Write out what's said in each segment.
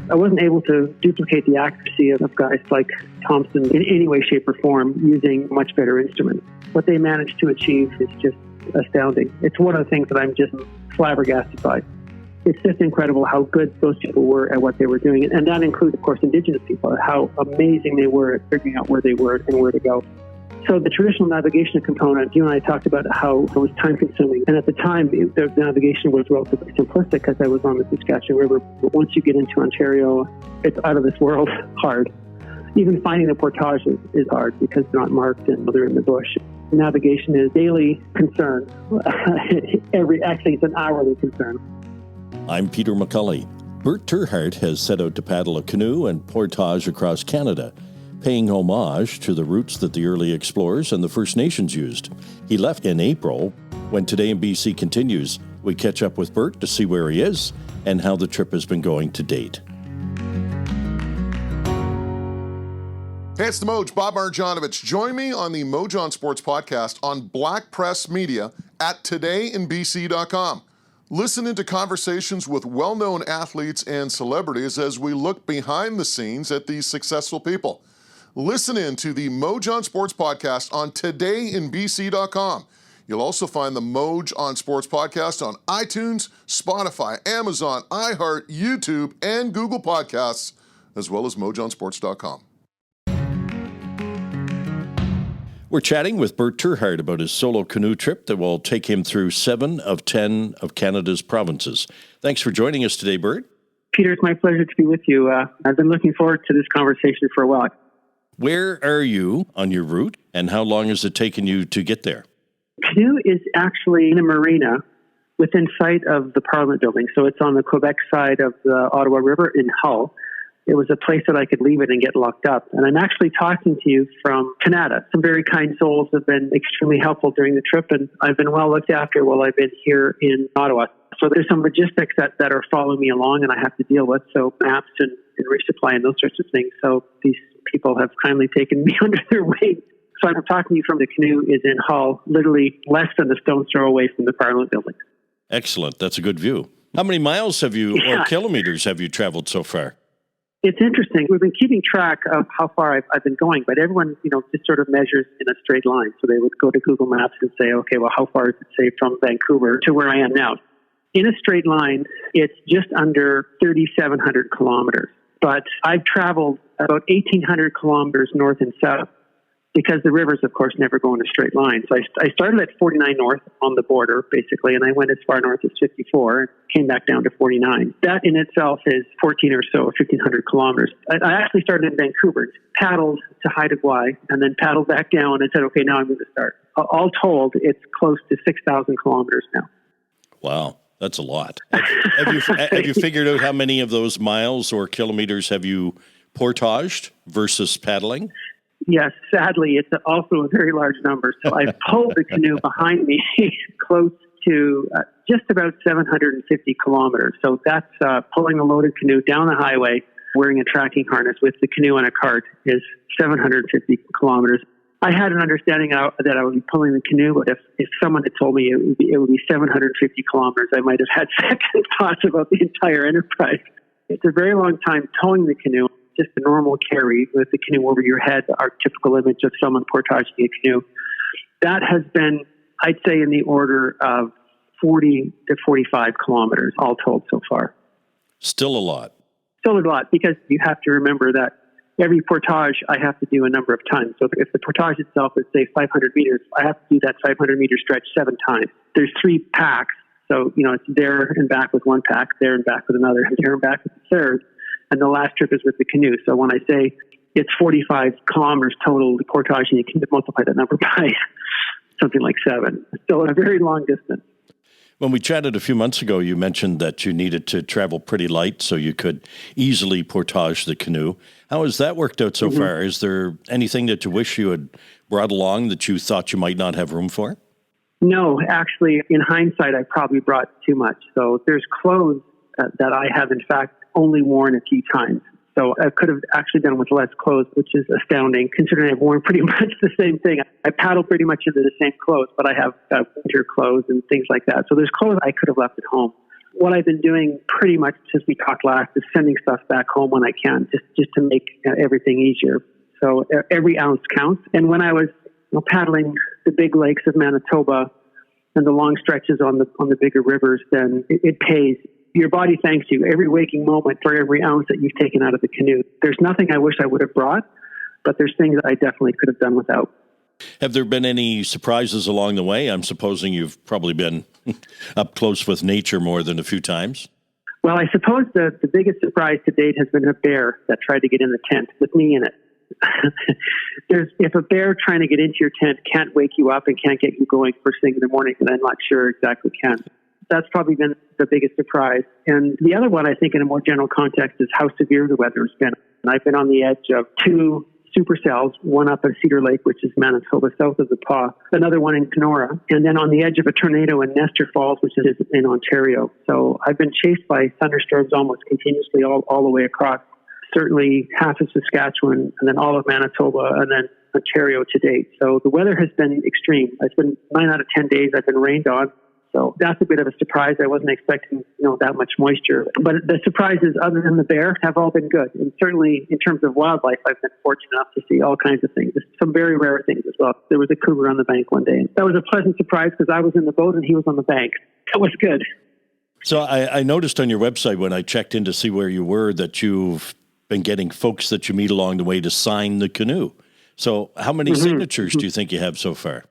I wasn't able to duplicate the accuracy of guys like Thompson in any way, shape, or form using much better instruments. What they managed to achieve is just astounding. It's one of the things that I'm just flabbergasted by. It's just incredible how good those people were at what they were doing. And that includes, of course, Indigenous people, how amazing they were at figuring out where they were and where to go. So the traditional navigation component, you and I talked about how it was time-consuming. And at the time, the navigation was relatively simplistic because I was on the Saskatchewan River. But once you get into Ontario, it's out of this world hard. Even finding the portage is hard because they're not marked and they're in the bush. Navigation is daily concern. Actually, it's an hourly concern. I'm Peter McCully. Bert terHart has set out to paddle a canoe and portage across Canada, paying homage to the routes that the early explorers and the First Nations used. He left in April. When Today in BC continues, we catch up with Bert to see where he is and how the trip has been going to date. Hey, it's the Moj, Bob Marjanovic. Join me on the Moj on Sports podcast on Black Press Media at todayinbc.com. Listen into conversations with well-known athletes and celebrities as we look behind the scenes at these successful people. Listen in to the Moj on Sports podcast on todayinbc.com. You'll also find the Moj on Sports podcast on iTunes, Spotify, Amazon, iHeart, YouTube, and Google Podcasts, as well as mojonsports.com. We're chatting with Bert terHart about his solo canoe trip that will take him through 7 of 10 of Canada's provinces. Thanks for joining us today, Bert. Peter, it's my pleasure to be with you. I've been looking forward to this conversation for a while. Where are you on your route, and how long has it taken you to get there? Canoe is actually in a marina within sight of the Parliament building. So it's on the Quebec side of the Ottawa River in Hull. It was a place that I could leave it and get locked up. And I'm actually talking to you from Canada. Some very kind souls have been extremely helpful during the trip, and I've been well looked after while I've been here in Ottawa. So there's some logistics that are following me along and I have to deal with, so maps and resupply and those sorts of things. So these people have kindly taken me under their wing. So I'm talking to you from the canoe is in Hull, literally less than a stone's throw away from the Parliament building. Excellent. That's a good view. How many miles have you, or kilometers have you traveled so far? It's interesting. We've been keeping track of how far I've been going, but everyone, just sort of measures in a straight line. So they would go to Google Maps and say, okay, well, how far is it, say, from Vancouver to where I am now? In a straight line, it's just under 3,700 kilometers. But I've traveled about 1,800 kilometers north and south because the rivers, of course, never go in a straight line. So I started at 49 north on the border, basically, and I went as far north as 54 and came back down to 49. That in itself is 14 or so, 1,500 kilometers. I actually started in Vancouver, paddled to Haida Gwaii, and then paddled back down and said, okay, now I'm going to start. All told, it's close to 6,000 kilometers now. Wow, that's a lot. Have you figured out how many of those miles or kilometers have you portaged versus paddling? Yes, sadly, it's also a very large number. So I've pulled the canoe behind me close to just about 750 kilometers. So that's pulling a loaded canoe down the highway, wearing a tracking harness with the canoe and a cart is 750 kilometers. I had an understanding that I would be pulling the canoe, but if someone had told me it would be 750 kilometers, I might have had second thoughts about the entire enterprise. It's a very long time towing the canoe. Just a normal carry with the canoe over your head, our typical image of someone portaging a canoe. That has been, I'd say, in the order of 40 to 45 kilometers, all told so far. Still a lot. Still a lot, because you have to remember that every portage I have to do a number of times. So if the portage itself is, say, 500 meters, I have to do that 500-meter stretch 7 times. There's 3 packs, so, it's there and back with 1 pack, there and back with another, and there and back with the third. And the last trip is with the canoe. So when I say it's 45 kilometers total portaging, you can multiply that number by something like 7. Still a very long distance. When we chatted a few months ago, you mentioned that you needed to travel pretty light so you could easily portage the canoe. How has that worked out so far? Is there anything that you wish you had brought along that you thought you might not have room for? No, actually, in hindsight, I probably brought too much. So there's clothes that I have, in fact, only worn a few times. So I could have actually done with less clothes, which is astounding, considering I've worn pretty much the same thing. I paddle pretty much into the same clothes, but I have winter clothes and things like that. So there's clothes I could have left at home. what I've been doing pretty much since we talked last is sending stuff back home when I can, just to make everything easier. So every ounce counts. And when I was paddling the big lakes of Manitoba and the long stretches on the bigger rivers, then it pays. Your body thanks you every waking moment for every ounce that you've taken out of the canoe. There's nothing I wish I would have brought, but there's things that I definitely could have done without. Have there been any surprises along the way? I'm supposing you've probably been up close with nature more than a few times. Well, I suppose the biggest surprise to date has been a bear that tried to get in the tent with me in it. If a bear trying to get into your tent can't wake you up and can't get you going first thing in the morning, then I'm not sure exactly can. That's probably been the biggest surprise. And the other one, I think, in a more general context, is how severe the weather has been. And I've been on the edge of two supercells, one up at Cedar Lake, which is Manitoba, south of the Paw, another one in Kenora, and then on the edge of a tornado in Nestor Falls, which is in Ontario. So I've been chased by thunderstorms almost continuously all the way across, certainly half of Saskatchewan, and then all of Manitoba, and then Ontario to date. So the weather has been extreme. It's been 9 out of 10 days I've been rained on. So that's a bit of a surprise. I wasn't expecting, that much moisture. But the surprises, other than the bear, have all been good. And certainly in terms of wildlife, I've been fortunate enough to see all kinds of things. Some very rare things as well. There was a cougar on the bank one day. That was a pleasant surprise because I was in the boat and he was on the bank. That was good. So I noticed on your website when I checked in to see where you were that you've been getting folks that you meet along the way to sign the canoe. So how many signatures do you think you have so far?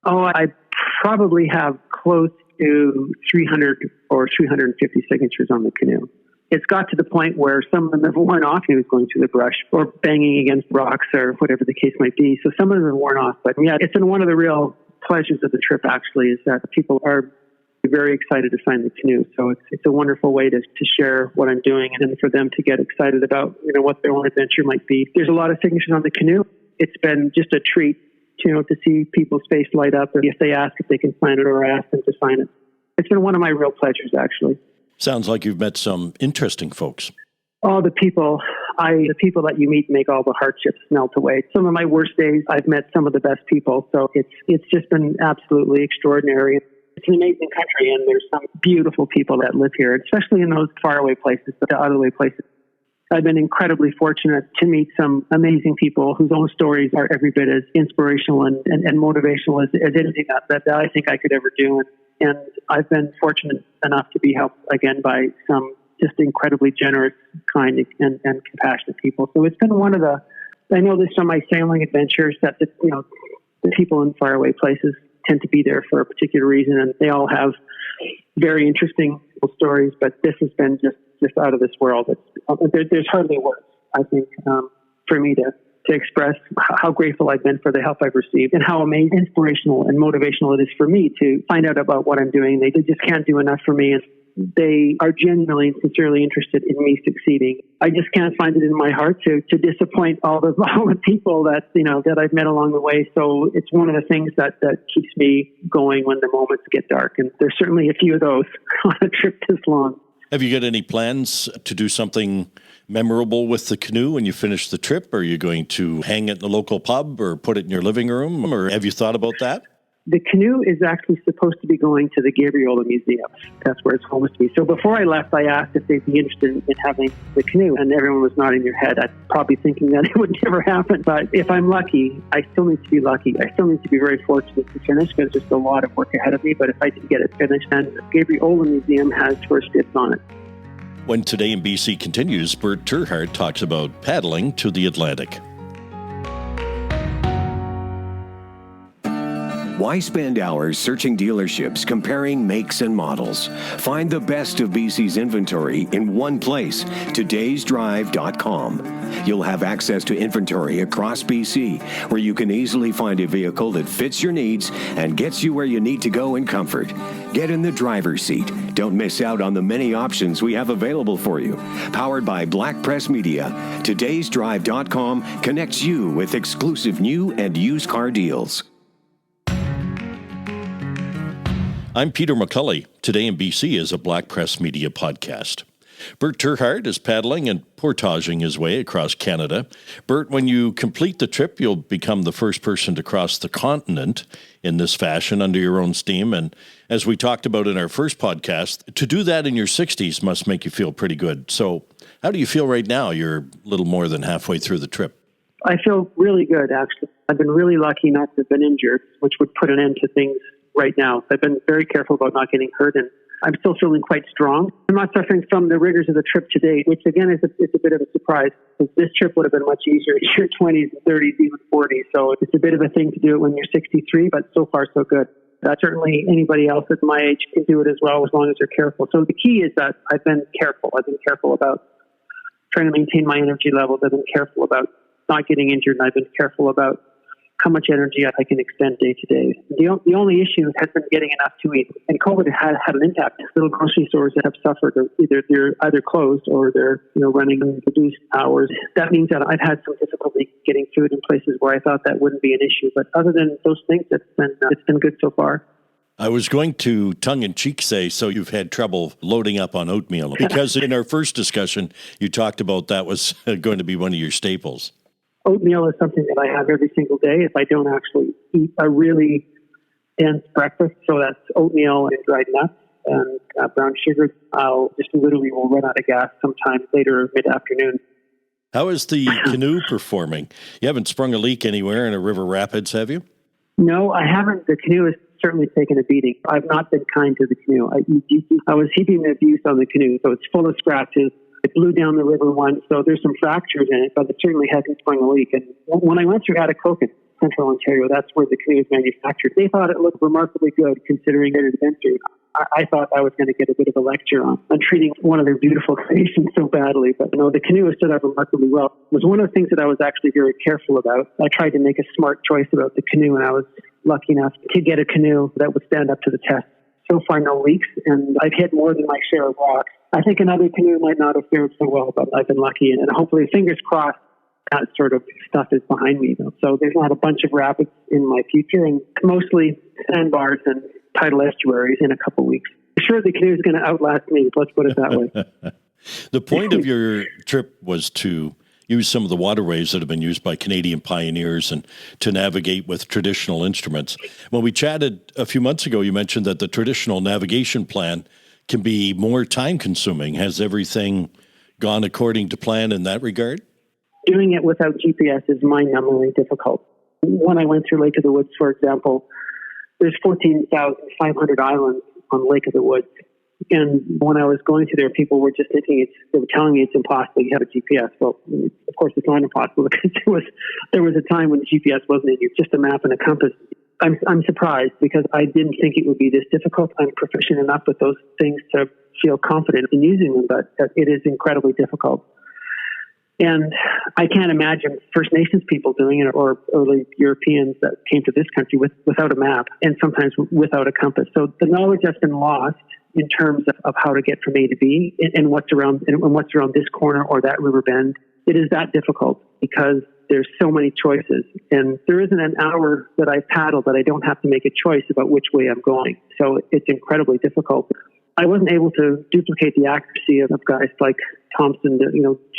Oh, I probably have close to 300 or 350 signatures on the canoe. It's got to the point where some of them have worn off. He was going through the brush or banging against rocks or whatever the case might be. So some of them have worn off. But yeah, it's been one of the real pleasures of the trip, actually, is that people are very excited to sign the canoe. So it's a wonderful way to share what I'm doing and for them to get excited about, what their own adventure might be. There's a lot of signatures on the canoe. It's been just a treat to see people's face light up, or if they ask if they can sign it or ask them to sign it. It's been one of my real pleasures, actually. Sounds like you've met some interesting folks. Oh, the people that you meet make all the hardships melt away. Some of my worst days, I've met some of the best people. So it's just been absolutely extraordinary. It's an amazing country, and there's some beautiful people that live here, especially in those faraway places, the out-of-the-way places. I've been incredibly fortunate to meet some amazing people whose own stories are every bit as inspirational and motivational as anything that I think I could ever do. And I've been fortunate enough to be helped again by some just incredibly generous, kind, and compassionate people. So it's been I know this from my sailing adventures that the people in faraway places tend to be there for a particular reason, and they all have very interesting stories, but this has been just out of this world. There's hardly words, I think, for me to express how grateful I've been for the help I've received and how amazing, inspirational, and motivational it is for me to find out about what I'm doing. They just can't do enough for me. And they are genuinely and sincerely interested in me succeeding. I just can't find it in my heart to disappoint all the people that I've met along the way. So it's one of the things that keeps me going when the moments get dark. And there's certainly a few of those on a trip this long. Have you got any plans to do something memorable with the canoe when you finish the trip? Are you going to hang it in a local pub or put it in your living room? Or have you thought about that? The canoe is actually supposed to be going to the Gabriola Museum. That's where it's supposed to be. So before I left, I asked if they'd be interested in having the canoe, and everyone was nodding their head. I'm probably thinking that it would never happen. But if I'm lucky, I still need to be lucky. I still need to be very fortunate to finish because there's just a lot of work ahead of me. But if I can get it finished, then the Gabriola Museum has first dibs on it. When Today in BC continues, Bert terHart talks about paddling to the Atlantic. Why spend hours searching dealerships, comparing makes and models? Find the best of BC's inventory in one place, todaysdrive.com. You'll have access to inventory across BC, where you can easily find a vehicle that fits your needs and gets you where you need to go in comfort. Get in the driver's seat. Don't miss out on the many options we have available for you. Powered by Black Press Media, todaysdrive.com connects you with exclusive new and used car deals. I'm Peter McCully. Today in BC is a Black Press Media podcast. Bert terHart is paddling and portaging his way across Canada. Bert, when you complete the trip, you'll become the first person to cross the continent in this fashion under your own steam. And as we talked about in our first podcast, to do that in your 60s must make you feel pretty good. So how do you feel right now? You're a little more than halfway through the trip. I feel really good, actually. I've been really lucky not to have been injured, which would put an end to things right now. I've been very careful about not getting hurt, and I'm still feeling quite strong. I'm not suffering from the rigors of the trip to date, which again is a bit of a surprise, because this trip would have been much easier in your 20s and 30s, even 40s. So it's a bit of a thing to do it when you're 63, but so far so good. Certainly anybody else at my age can do it as well, as long as they're careful. So the key is that I've been careful. I've been careful about trying to maintain my energy levels. I've been careful about not getting injured, and I've been careful about how much energy I can expend day to day. The only issue has been getting enough to eat. And COVID had an impact. Little grocery stores that have suffered, they're either closed or they're running reduced hours. That means that I've had some difficulty getting food in places where I thought that wouldn't be an issue. But other than those things, it's been good so far. I was going to tongue-in-cheek say, so you've had trouble loading up on oatmeal, because in our first discussion, you talked about that was going to be one of your staples. Oatmeal is something that I have every single day if I don't actually eat a really dense breakfast. So that's oatmeal and dried nuts and brown sugar. I'll just literally will run out of gas sometime later mid-afternoon. How is the canoe performing? You haven't sprung a leak anywhere in a river rapids, have you? No, I haven't. The canoe has certainly taken a beating. I've not been kind to the canoe. I was heaping abuse on the canoe, so it's full of scratches. It blew down the river once, so there's some fractures in it, but it certainly hasn't sprung a leak. And when I went through Atikokan, Central Ontario, that's where the canoe is manufactured. They thought it looked remarkably good considering it had been through. I thought I was going to get a bit of a lecture on treating one of their beautiful creations so badly, but the canoe has stood up remarkably well. It was one of the things that I was actually very careful about. I tried to make a smart choice about the canoe, and I was lucky enough to get a canoe that would stand up to the test. So far, no leaks, and I've hit more than my share of rocks. I think another canoe might not have fared so well, but I've been lucky, and hopefully, fingers crossed, that sort of stuff is behind me. So there's not a bunch of rapids in my future, and mostly sandbars and tidal estuaries in a couple of weeks. I'm sure the canoe is going to outlast me, let's put it that way. The point of your trip was to use some of the waterways that have been used by Canadian pioneers and to navigate with traditional instruments. When we chatted a few months ago, you mentioned that the traditional navigation plan can be more time-consuming. Has everything gone according to plan in that regard? Doing it without GPS is mind-numbingly difficult. When I went through Lake of the Woods, for example, there's 14,500 islands on Lake of the Woods. And when I was going through there, people were just thinking they were telling me it's impossible. You have a GPS. Well, of course, it's not impossible, because there was a time when the GPS wasn't in you, just a map and a compass. I'm surprised, because I didn't think it would be this difficult. I'm proficient enough with those things to feel confident in using them, but it is incredibly difficult. And I can't imagine First Nations people doing it, or early Europeans that came to this country without a map, and sometimes without a compass. So the knowledge that's been lost in terms of how to get from A to B and what's around this corner or that river bend, it is that difficult because there's so many choices. And there isn't an hour that I paddle that I don't have to make a choice about which way I'm going. So it's incredibly difficult. I wasn't able to duplicate the accuracy of guys like Thompson,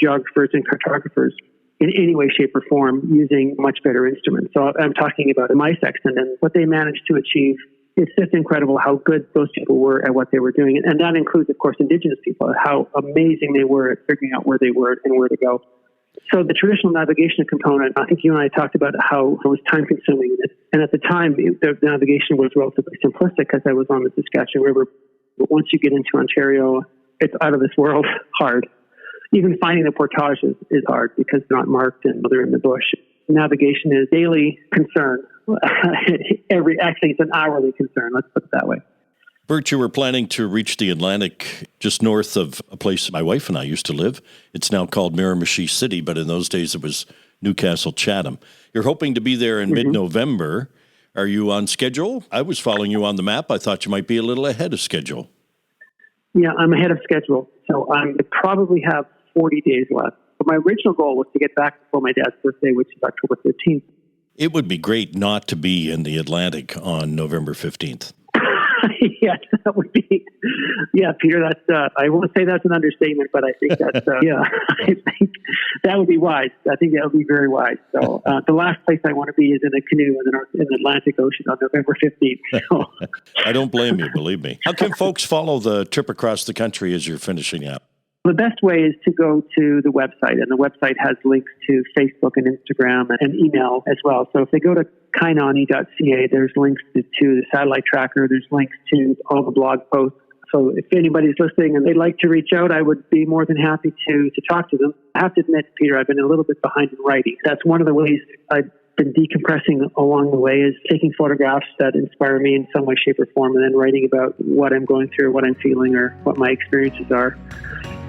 geographers and cartographers in any way, shape, or form using much better instruments. So I'm talking about my sextant and what they managed to achieve. It's just incredible how good those people were at what they were doing. And that includes, of course, Indigenous people, how amazing they were at figuring out where they were and where to go. So the traditional navigation component, I think you and I talked about how it was time-consuming. And at the time, the navigation was relatively simplistic because I was on the Saskatchewan River. But once you get into Ontario, it's out of this world hard. Even finding the portage is hard because they're not marked and they're in the bush. Navigation is daily concern. Actually, it's an hourly concern. Let's put it that way. Bert, you were planning to reach the Atlantic just north of a place my wife and I used to live. It's now called Miramichi City, but in those days it was Newcastle Chatham. You're hoping to be there in mid-November. Are you on schedule? I was following you on the map. I thought you might be a little ahead of schedule. Yeah, I'm ahead of schedule. So I probably have 40 days left. But my original goal was to get back before my dad's birthday, which is October 13th. It would be great not to be in the Atlantic on November 15th. Yes, that would be. Yeah, Peter, that's. I won't say that's an understatement, but I think that's. Yeah, I think that would be wise. I think that would be very wise. So the last place I want to be is in a canoe in the Atlantic Ocean on November 15th. So. I don't blame you, believe me. How can folks follow the trip across the country as you're finishing up? The best way is to go to the website, and the website has links to Facebook and Instagram and email as well. So if they go to kainani.ca, there's links to the satellite tracker, there's links to all the blog posts. So if anybody's listening and they'd like to reach out, I would be more than happy to talk to them. I have to admit, Peter, I've been a little bit behind in writing. That's one of the ways I've been decompressing along the way, is taking photographs that inspire me in some way, shape, or form, and then writing about what I'm going through, what I'm feeling, or what my experiences are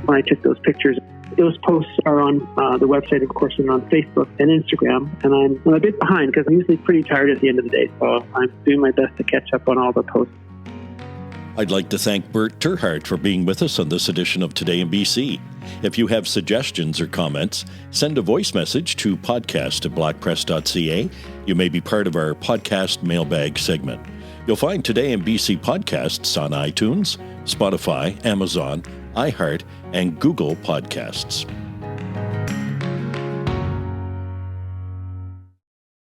when I took those pictures. Those posts are on the website, of course, and on Facebook and Instagram. And I'm a bit behind because I'm usually pretty tired at the end of the day. So I'm doing my best to catch up on all the posts. I'd like to thank Bert terHart for being with us on this edition of Today in BC. If you have suggestions or comments, send a voice message to podcast@blackpress.ca. You may be part of our podcast mailbag segment. You'll find Today in BC podcasts on iTunes, Spotify, Amazon, iHeart, and Google Podcasts.